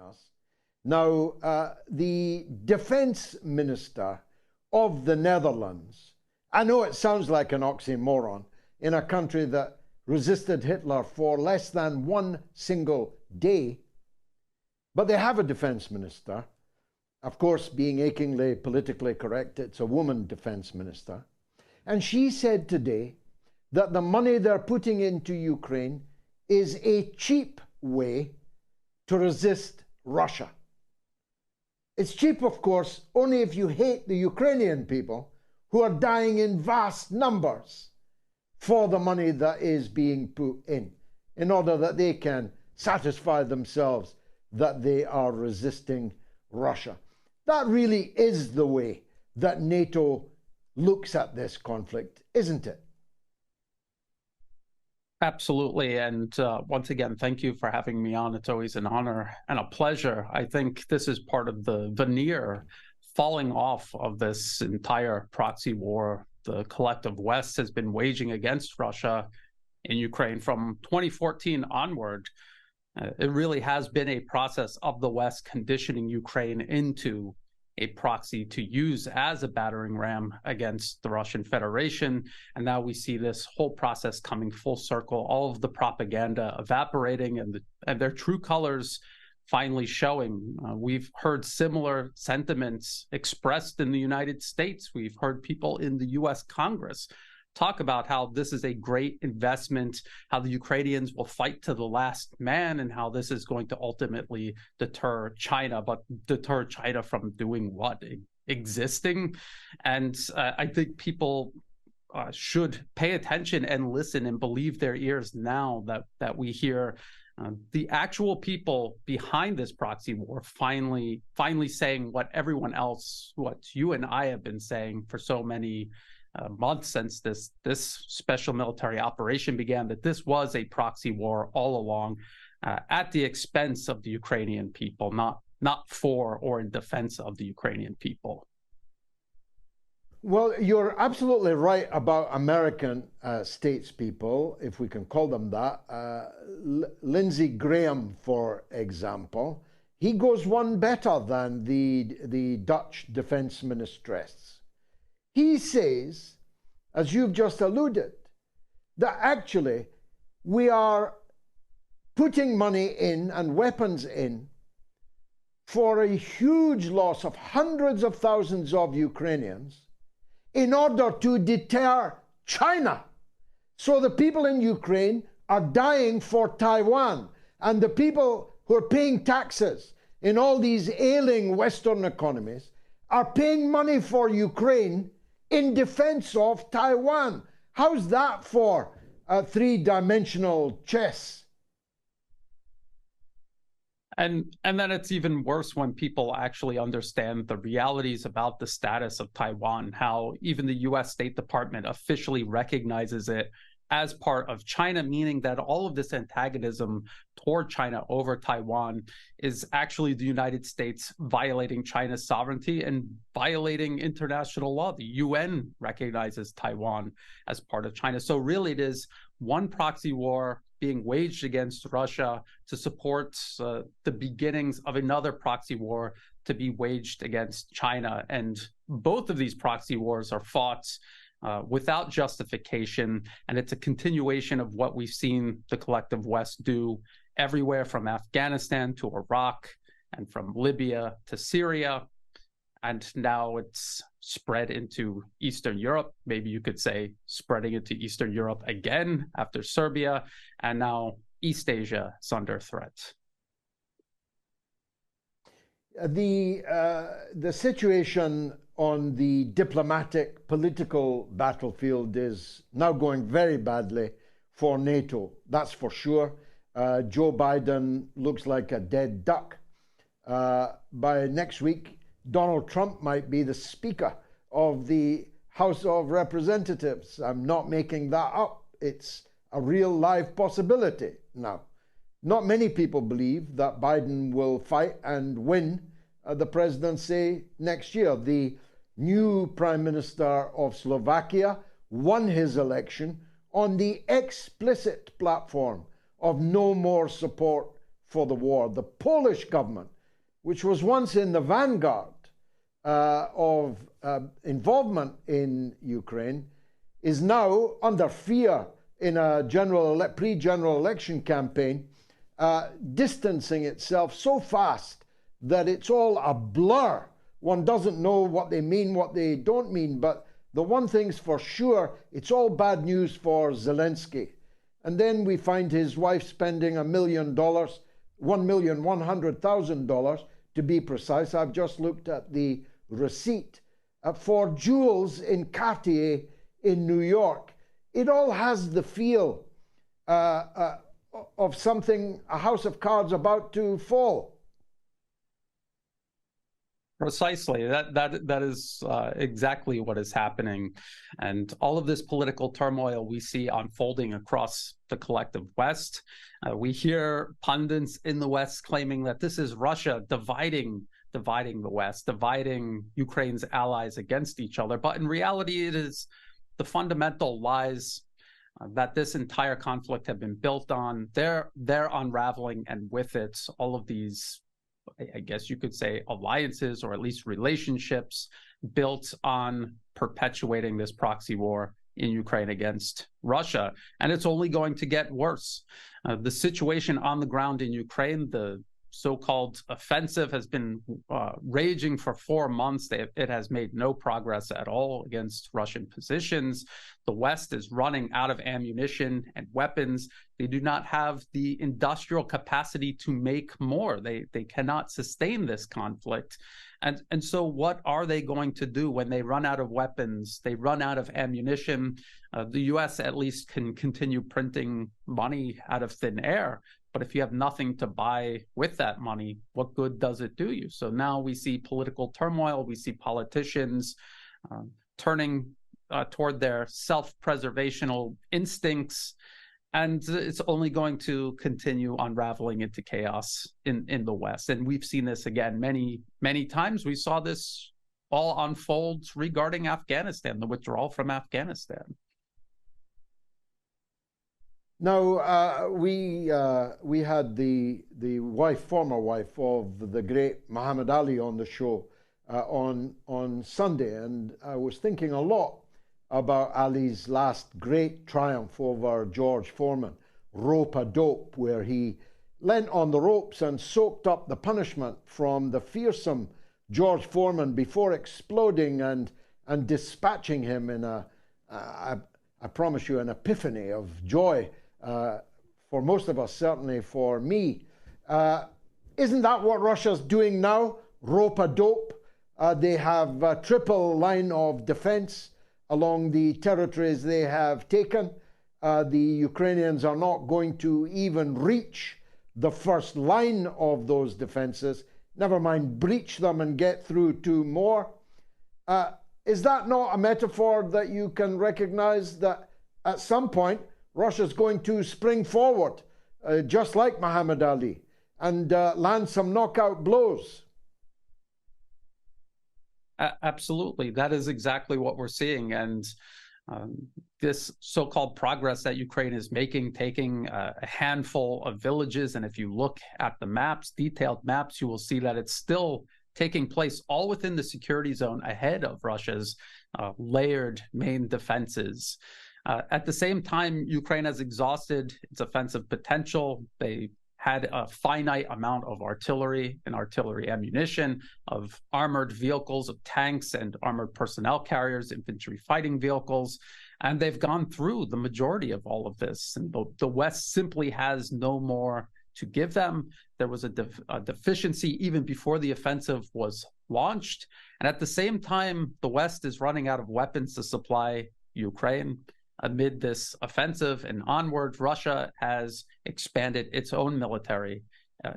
us. Now, the defense minister of the Netherlands, I know it sounds like an oxymoron in a country that resisted Hitler for less than one single day, but they have a defense minister. Of course, being achingly politically correct, it's a woman defense minister. And she said today that the money they're putting into Ukraine is a cheap way to resist Russia. It's cheap, of course, only if you hate the Ukrainian people who are dying in vast numbers for the money that is being put in order that they can satisfy themselves that they are resisting Russia. That really is the way that NATO looks at this conflict, isn't it? Absolutely. And once again, thank you for having me on. It's always an honor and a pleasure. I think this is part of the veneer falling off of this entire proxy war the collective West has been waging against Russia in Ukraine from 2014 onward. It really has been a process of the West conditioning Ukraine into a proxy to use as a battering ram against the Russian Federation. And now we see this whole process coming full circle, all of the propaganda evaporating and their true colors finally showing. We've heard similar sentiments expressed in the United States. We've heard people in the US Congress talk about how this is a great investment, how the Ukrainians will fight to the last man, and how this is going to ultimately deter China, but deter China from doing what? Existing? And I think people should pay attention and listen and believe their ears now that we hear the actual people behind this proxy war finally saying what everyone else, what you and I have been saying for so many months since this special military operation began, that this was a proxy war all along, at the expense of the Ukrainian people, not for or in defense of the Ukrainian people. Well, you're absolutely right about American statespeople, if we can call them that. Lindsey Graham, for example, he goes one better than the Dutch defense ministress. He says, as you've just alluded, that actually we are putting money in and weapons in for a huge loss of hundreds of thousands of Ukrainians in order to deter China. So the people in Ukraine are dying for Taiwan, and the people who are paying taxes in all these ailing Western economies are paying money for Ukraine in defense of Taiwan. How's that for three-dimensional chess? And then it's even worse when people actually understand the realities about the status of Taiwan, how even the US State Department officially recognizes it as part of China, meaning that all of this antagonism toward China over Taiwan is actually the United States violating China's sovereignty and violating international law. The UN recognizes Taiwan as part of China. So really it is one proxy war being waged against Russia to support the beginnings of another proxy war to be waged against China. And both of these proxy wars are fought without justification, and it's a continuation of what we've seen the collective West do everywhere from Afghanistan to Iraq and from Libya to Syria. And now it's spread into Eastern Europe. Maybe you could say spreading into Eastern Europe again after Serbia, and now East Asia is under threat. The situation on the diplomatic, political battlefield is now going very badly for NATO, that's for sure. Joe Biden looks like a dead duck. By next week, Donald Trump might be the Speaker of the House of Representatives. I'm not making that up. It's a real live possibility now. Not many people believe that Biden will fight and win the presidency next year. The new Prime Minister of Slovakia won his election on the explicit platform of no more support for the war. The Polish government, which was once in the vanguard of involvement in Ukraine, is now under fear in a pre-general election campaign, distancing itself so fast that it's all a blur. One doesn't know what they mean, what they don't mean, but the one thing's for sure, it's all bad news for Zelensky. And then we find his wife spending $1 million, $1,100,000 to be precise. I've just looked at the receipt for jewels in Cartier in New York. It all has the feel of something, a house of cards about to fall. Precisely. That is exactly what is happening. And all of this political turmoil we see unfolding across the collective West. We hear pundits in the West claiming that this is Russia dividing the West, dividing Ukraine's allies against each other. But in reality, it is the fundamental lies that this entire conflict have been built on. They're unraveling, and with it, all of these, I guess you could say, alliances or at least relationships built on perpetuating this proxy war in Ukraine against Russia. And it's only going to get worse. The situation on the ground in Ukraine, the so-called offensive, has been raging for 4 months. It has made no progress at all against Russian positions. The West is running out of ammunition and weapons. They do not have the industrial capacity to make more. They cannot sustain this conflict. And so what are they going to do when they run out of weapons, they run out of ammunition? The US at least can continue printing money out of thin air. But if you have nothing to buy with that money, what good does it do you? So now we see political turmoil. We see politicians turning toward their self-preservational instincts. And it's only going to continue unraveling into chaos in the West. And we've seen this again many, many times. We saw this all unfold regarding Afghanistan, the withdrawal from Afghanistan. Now, we had the former wife of the great Muhammad Ali on the show on Sunday, and I was thinking a lot about Ali's last great triumph over George Foreman, rope-a-dope, where he leant on the ropes and soaked up the punishment from the fearsome George Foreman before exploding and dispatching him in I promise you, an epiphany of joy. For most of us, certainly for me. Isn't that what Russia's doing now? Rope-a-dope. They have a triple line of defense along the territories they have taken. The Ukrainians are not going to even reach the first line of those defenses, never mind breach them and get through to more. Is that not a metaphor that you can recognize, that at some point Russia's going to spring forward, just like Muhammad Ali, and land some knockout blows? Absolutely. That is exactly what we're seeing. And this so-called progress that Ukraine is making, taking a handful of villages, and if you look at the maps, detailed maps, you will see that it's still taking place all within the security zone ahead of Russia's layered main defenses. At the same time, Ukraine has exhausted its offensive potential. They had a finite amount of artillery and artillery ammunition, of armored vehicles, of tanks and armored personnel carriers, infantry fighting vehicles, and they've gone through the majority of all of this. And the West simply has no more to give them. There was a deficiency even before the offensive was launched. And at the same time, the West is running out of weapons to supply Ukraine. Amid this offensive and onward, Russia has expanded its own military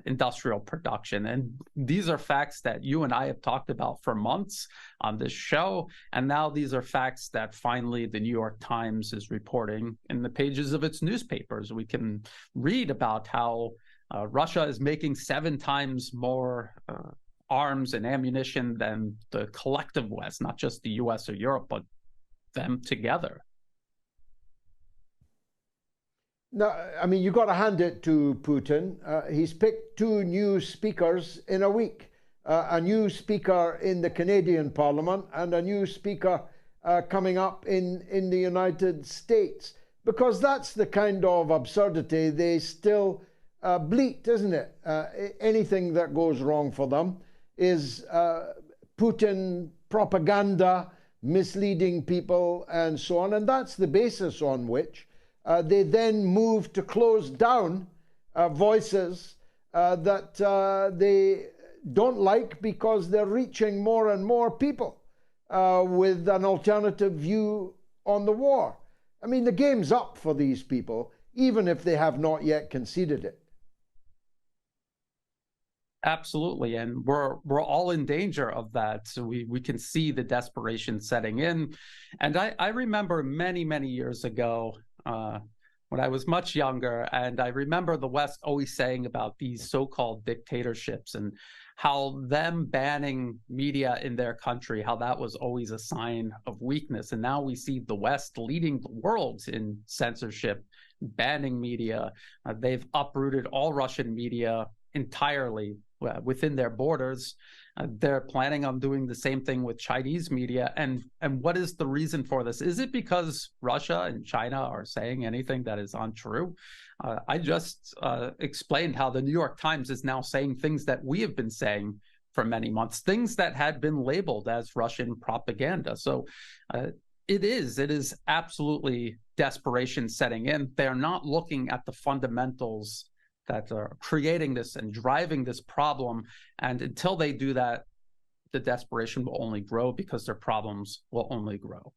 industrial production. And these are facts that you and I have talked about for months on this show. And now these are facts that finally the New York Times is reporting in the pages of its newspapers. We can read about how Russia is making 7 times more arms and ammunition than the collective West, not just the US or Europe, but them together. No, I mean, you've got to hand it to Putin. He's picked two new speakers in a week, a new speaker in the Canadian Parliament and a new speaker coming up in the United States, because that's the kind of absurdity they still bleat, isn't it? Anything that goes wrong for them is Putin propaganda, misleading people, and so on. And that's the basis on which they then move to close down voices that they don't like, because they're reaching more and more people with an alternative view on the war. I mean, the game's up for these people, even if they have not yet conceded it. Absolutely, and we're all in danger of that. So we can see the desperation setting in. And I remember many years ago, when I was much younger, and I remember the West always saying about these so-called dictatorships and how them banning media in their country, how that was always a sign of weakness. And now we see the West leading the world in censorship, banning media. They've uprooted all Russian media entirely within their borders. They're planning on doing the same thing with Chinese media. And what is the reason for this? Is it because Russia and China are saying anything that is untrue? I just explained how the New York Times is now saying things that we have been saying for many months, things that had been labeled as Russian propaganda. So it is absolutely desperation setting in. They're not looking at the fundamentals that are creating this and driving this problem. And until they do that, the desperation will only grow, because their problems will only grow.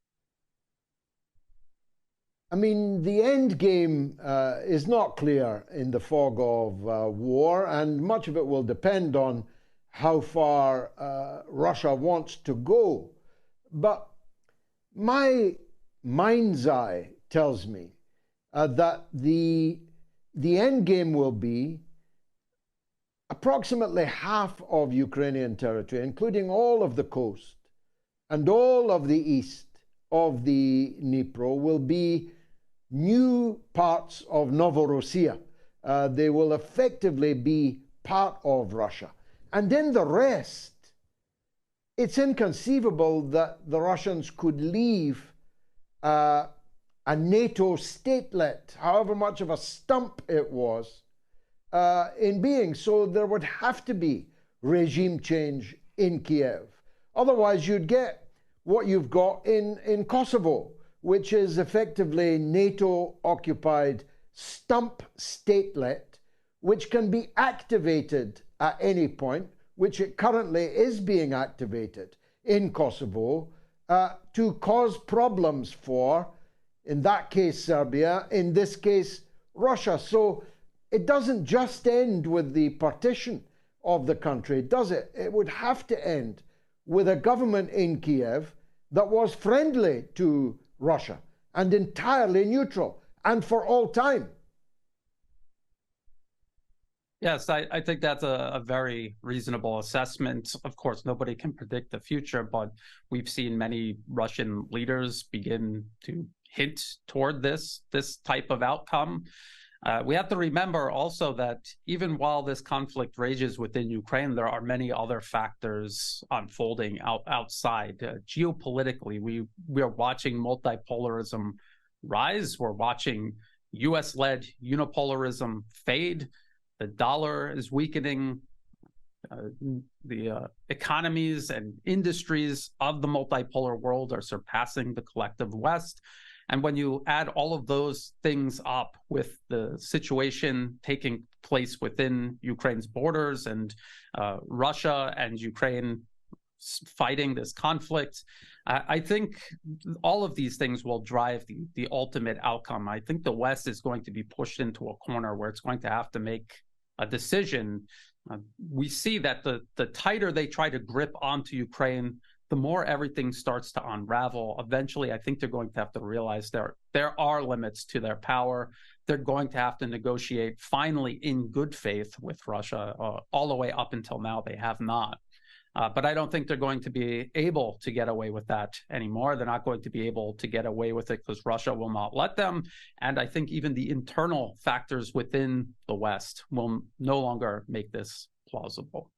I mean, the end game is not clear in the fog of war, and much of it will depend on how far Russia wants to go. But my mind's eye tells me that the end game will be approximately half of Ukrainian territory, including all of the coast and all of the east of the Dnipro, will be new parts of Novorossiya. They will effectively be part of Russia. And then the rest, it's inconceivable that the Russians could leave a NATO statelet, however much of a stump it was, in being. So there would have to be regime change in Kiev. Otherwise, you'd get what you've got in Kosovo, which is effectively NATO-occupied stump statelet, which can be activated at any point, which it currently is being activated in Kosovo, to cause problems for, in that case, Serbia, in this case, Russia. So it doesn't just end with the partition of the country, does it? It would have to end with a government in Kiev that was friendly to Russia and entirely neutral, and for all time. Yes, I think that's a very reasonable assessment. Of course, nobody can predict the future, but we've seen many Russian leaders begin to hint toward this type of outcome. We have to remember also that even while this conflict rages within Ukraine, there are many other factors unfolding outside. Geopolitically, we are watching multipolarism rise. We're watching US-led unipolarism fade. The dollar is weakening. The economies and industries of the multipolar world are surpassing the collective West. And when you add all of those things up with the situation taking place within Ukraine's borders and Russia and Ukraine fighting this conflict, I think all of these things will drive the ultimate outcome. I think the West is going to be pushed into a corner where it's going to have to make a decision. We see that the tighter they try to grip onto Ukraine, the more everything starts to unravel. Eventually, I think they're going to have to realize there are limits to their power. They're going to have to negotiate finally in good faith with Russia. All the way up until now, they have not. But I don't think they're going to be able to get away with that anymore. They're not going to be able to get away with it because Russia will not let them. And I think even the internal factors within the West will no longer make this plausible.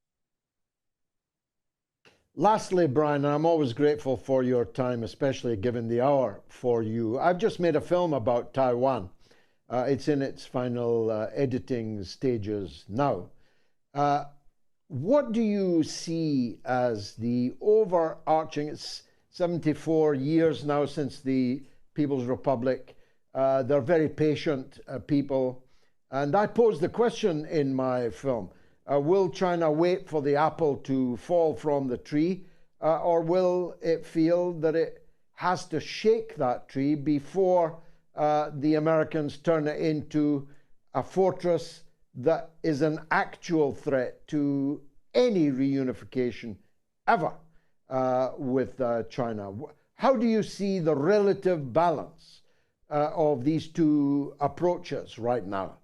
Lastly, Brian, I'm always grateful for your time, especially given the hour for you. I've just made a film about Taiwan. It's in its final editing stages now. What do you see as the overarching, it's 74 years now since the People's Republic. They're very patient people. And I posed the question in my film, will China wait for the apple to fall from the tree, or will it feel that it has to shake that tree before the Americans turn it into a fortress that is an actual threat to any reunification ever with China? How do you see the relative balance of these two approaches right now?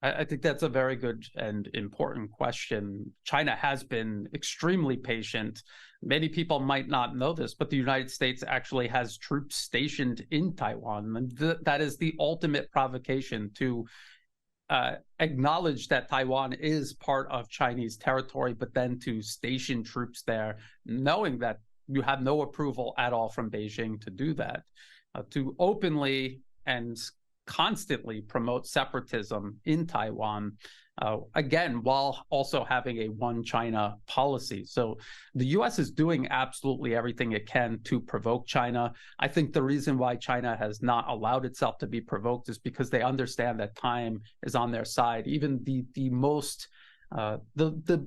I think that's a very good and important question. China has been extremely patient. Many people might not know this, but the United States actually has troops stationed in Taiwan. And that is the ultimate provocation, to acknowledge that Taiwan is part of Chinese territory, but then to station troops there, knowing that you have no approval at all from Beijing to do that, to openly and constantly promote separatism in Taiwan, again, while also having a one China policy. So the US is doing absolutely everything it can to provoke China. I think the reason why China has not allowed itself to be provoked is because they understand that time is on their side. Even the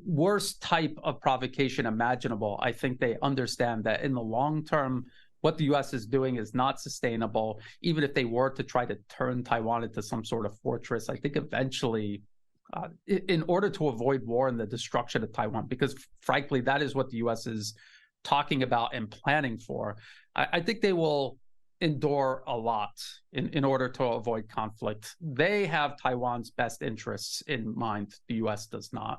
worst type of provocation imaginable, I think they understand that in the long term, what the U.S. is doing is not sustainable. Even if they were to try to turn Taiwan into some sort of fortress, I think eventually, in order to avoid war and the destruction of Taiwan, because frankly, that is what the U.S. is talking about and planning for, I think they will endure a lot in order to avoid conflict. They have Taiwan's best interests in mind. The U.S. does not.